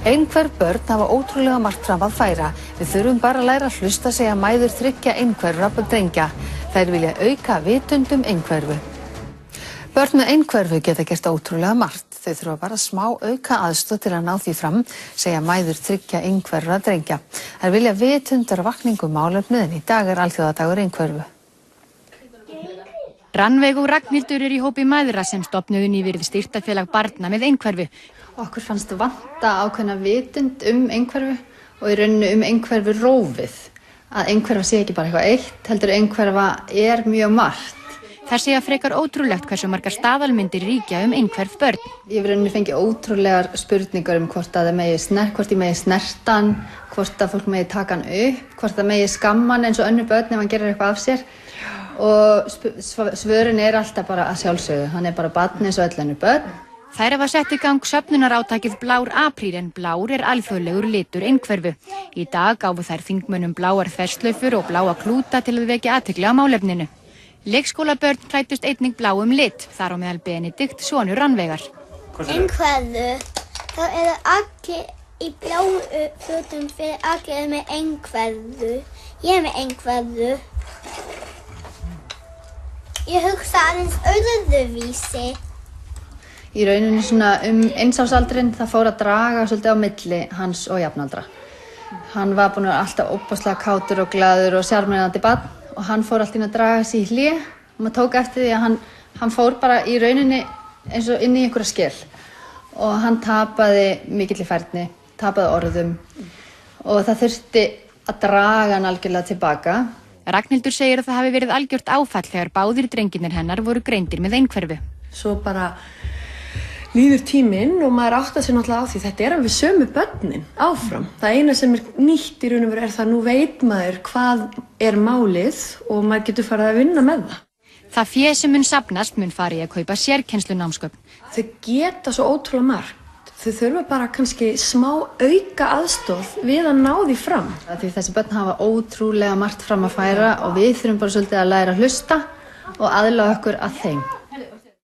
Einhverf börn hafa ótrúlega margt fram að færa. Við þurfum bara að læra að hlusta, segja mæður 3 einhverfra drengja. Þær vilja auka vitund einhverfu. Börn með einhverfu geta gert ótrúlega margt. Þau þurfa bara smá auka aðstoð til að ná því fram, segja mæður 3 einhverfra drengja. Þær vilja vitundarvakningu málefnið en í dag alþjóðadagur einhverfu. Rannveig og Ragnhildur í hópi mæðra sem stofnuðu nýverið styrktarfélag barna með einhverfu. Okkur fannst vanta ákveðna vitund einhverfu og í rauninni einhverfu rófið. Að einhverfa sé ekki bara eitthvað eitt, heldur einhverfa mjög margt. Það segja frekar ótrúlegt hversu margar staðalmyndir ríkja einhverf börn. Ég hef rauninni fengið ótrúlegar spurningar hvort að það megi snerta hann, hvort að fólk megi taka hann upp, hvort það megi skamma hann eins og önnur börn ef hann gerir eitthvað af sér. Og svörin alltaf bara að sjálfsögðu, hann bara barn eins og öll önnur börn. Þær hafa sett í gang söfnunarátakið Blár apríl en blár alþjóðlegur litur einhverfu. Í dag gáfu þær þingmönnum bláar þverslaufur og bláa klúta til að vekja athygli á málefninu. Leikskólabörn klæddust einnig bláum lit, þar á meðal Benedikt, sonur Rannveigar. Einhverfu, þá allir í bláu fötum fyrir allir með einhverfu. Ég með einhverfu. Ég hugsa aðeins öðruvísi. Í rauninni svona einsásaldurinn það fór að draga svolítið á milli hans og jafnaldra. Hann var búinn að vera alltaf óbáslega kátur og glaður og sjarmerandi barn og hann fór alltaf inn að draga sig í hlé og maður tók eftir því að hann fór bara í rauninni eins og inn í einhverja skel og hann tapaði mikilli færni, tapaði orðum og það þurfti að draga hann algjörlega tilbaka. Ragnhildur segir að það hafi verið algjört áfall þegar báðir drengirnir hennar voru greindir með einhverfu. Svo bara líður tíminn og maður áttar sig náttúrulega á því þetta alveg sömu börnin áfram. Það eina sem nýtt í raun og veru það nú veit maður hvað málið og maður getur farið að vinna með það. Það fé sem mun safnast mun farið að kaupa sérkennslunámsgögn. Þau geta svo ótrúlega margt. Þau þurfa bara kannski smá auka aðstoð við að ná því fram. Því þessi börn hafa ótrúlega margt fram að færa og við þurfum bara svolítið að læra að hlusta og aðlaga okkur að þeim.